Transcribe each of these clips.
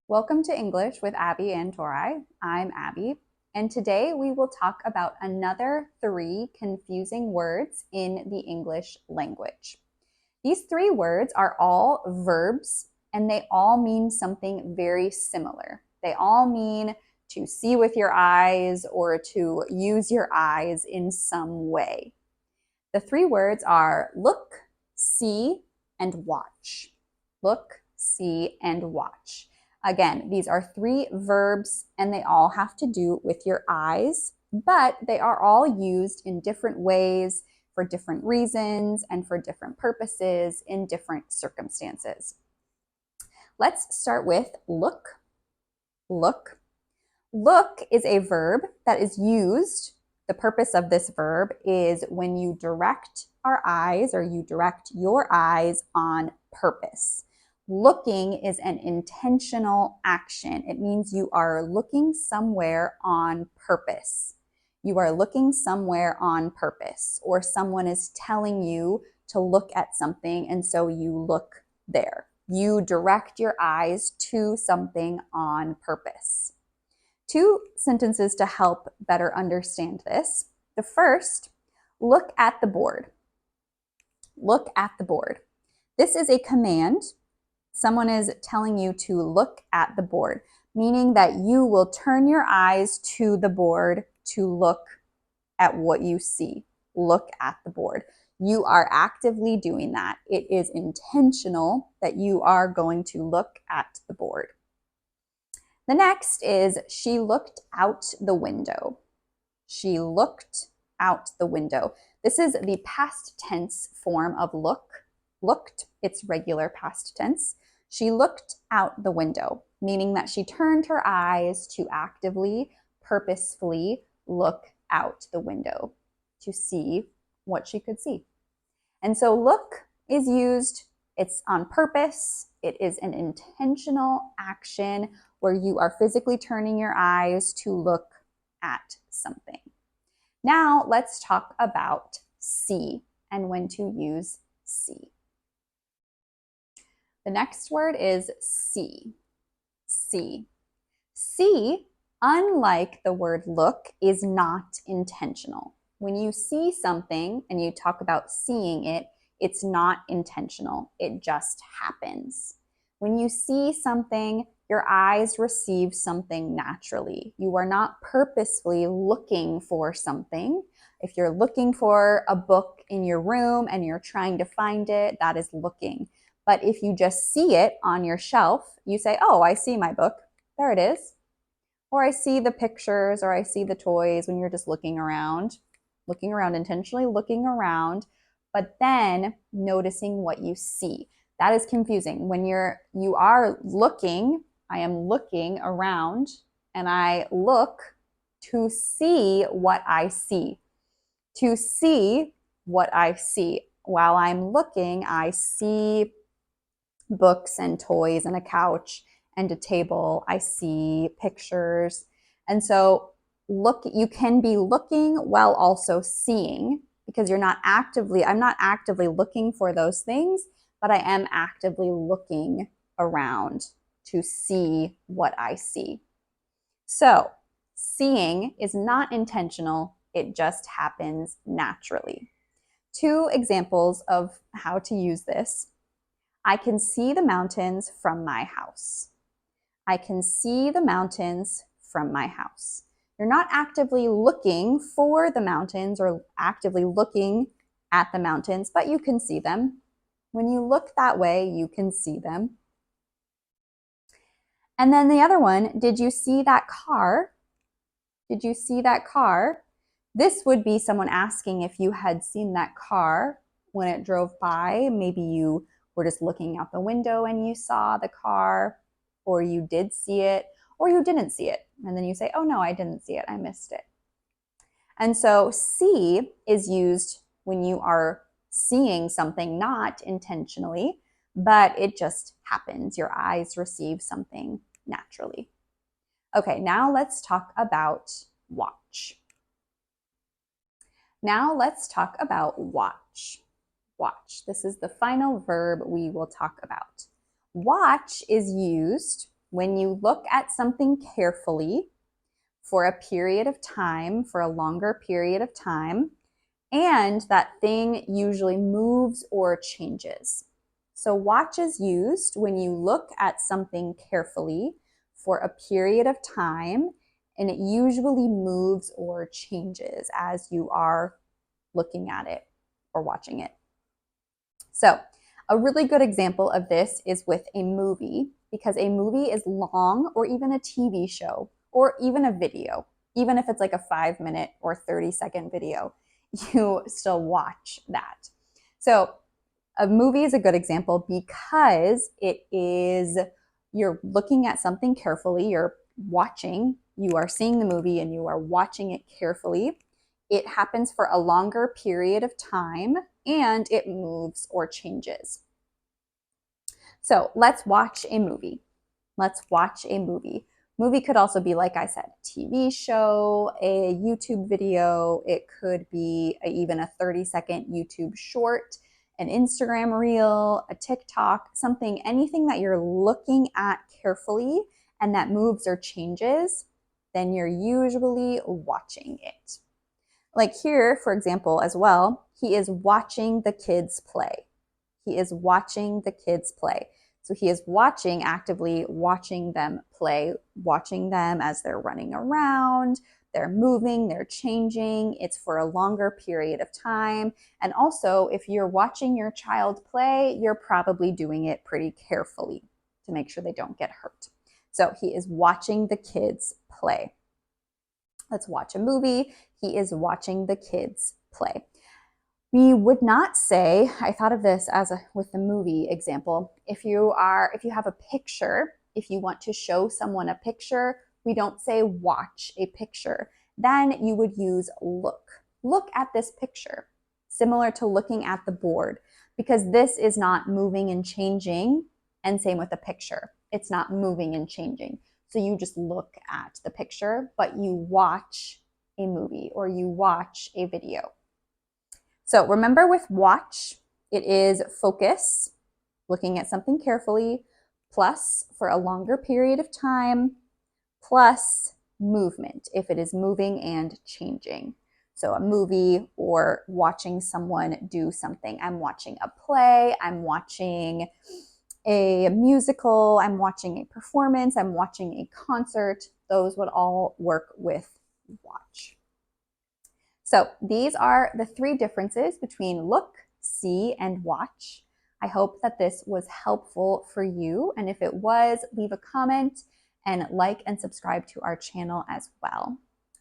Welcome to English with Abby and Torai. I'm Abby, and today we will talk about another 3 confusing words in the English language. These 3 words are all verbs, and they all mean something very similar. They all mean to see with your eyes or to use your eyes in some way. The 3 words are look, see, and watch. Look, see, and watch. Again, these are 3 verbs and they all have to do with your eyes, but they are all used in different ways for different reasons and for different purposes in different circumstances. Let's start with look. Look. Look is a verb that is used. The purpose of this verb is when you direct our eyes or you direct your eyes on purpose. Looking is an intentional action. It means you are looking somewhere on purpose. You are looking somewhere on purpose, or someone is telling you to look at something, and so you look there. You direct your eyes to something on purpose. 2 sentences to help better understand this. The first, look at the board. Look at the board. This is a command. Someone is telling you to look at the board, meaning that you will turn your eyes to the board to look at what you see. Look at the board. You are actively doing that. It is intentional that you are going to look at the board. The next is she looked out the window. She looked out the window. This is the past tense form of look. Looked, it's regular past tense. She looked out the window, meaning that she turned her eyes to actively, purposefully look out the window to see what she could see. And so look is used, it's on purpose, it is an intentional action where you are physically turning your eyes to look at something. Now let's talk about see and when to use see. The next word is see. See. See, unlike the word look, is not intentional. When you see something and you talk about seeing it, it's not intentional. It just happens. When you see something, your eyes receive something naturally. You are not purposefully looking for something. If you're looking for a book in your room and you're trying to find it, that is looking. But if you just see it on your shelf, you say, oh, I see my book. There it is. Or I see the pictures, or I see the toys when you're just looking around intentionally, looking around, but then noticing what you see. That is confusing. When you are looking, I am looking around and I look to see what I see. To see what I see. While I'm looking, I see books and toys and a couch and a table. I see pictures. And so you can be looking while also seeing, because I'm not actively looking for those things, but I am actively looking around to see what I see. So seeing is not intentional. It just happens naturally. 2 examples of how to use this. I can see the mountains from my house. I can see the mountains from my house. You're not actively looking for the mountains or actively looking at the mountains, but you can see them. When you look that way, you can see them. And then the other one, did you see that car? Did you see that car? This would be someone asking if you had seen that car when it drove by. Maybe you were just looking out the window and you saw the car, or you did see it, or you didn't see it. And then you say, oh no, I didn't see it, I missed it. And so see is used when you are seeing something not intentionally, but it just happens. Your eyes receive something naturally. Okay, now let's talk about watch. Now let's talk about watch. Watch. This is the final verb we will talk about. Watch is used when you look at something carefully for a period of time, for a longer period of time, and that thing usually moves or changes. So watch is used when you look at something carefully for a period of time, and it usually moves or changes as you are looking at it or watching it. So a really good example of this is with a movie, because a movie is long, or even a TV show, or even a video. Even if it's like a 5-minute or 30-second video, you still watch that. So a movie is a good example because you're looking at something carefully, you are seeing the movie and you are watching it carefully. It happens for a longer period of time and it moves or changes. So let's watch a movie. Let's watch a movie. Movie could also be, like I said, a TV show, a YouTube video. It could be even a 30-second YouTube short, an Instagram reel, a TikTok, anything that you're looking at carefully and that moves or changes, then you're usually watching it. Like here, for example, as well, he is watching the kids play. He is watching the kids play. So he is actively watching them play, watching them as they're running around, they're moving, they're changing. It's for a longer period of time. And also, if you're watching your child play, you're probably doing it pretty carefully to make sure they don't get hurt. So he is watching the kids play. Let's watch a movie. He is watching the kids play. We would not say, I thought of this with the movie example, if you have a picture, if you want to show someone a picture, we don't say watch a picture. Then you would use look. Look at this picture, similar to looking at the board, because this is not moving and changing, and same with the picture. It's not moving and changing. So you just look at the picture, but you watch a movie or you watch a video. So remember, with watch, it is focus, looking at something carefully, plus for a longer period of time, plus movement, if it is moving and changing. So a movie or watching someone do something. I'm watching a play, I'm watching a musical, I'm watching a performance, I'm watching a concert. Those would all work with watch. So these are the 3 differences between look, see, and watch. I hope that this was helpful for you. And if it was, leave a comment and like and subscribe to our channel as well.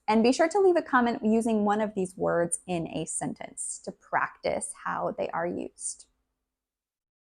And be sure to leave a comment using one of these words in a sentence to practice how they are used.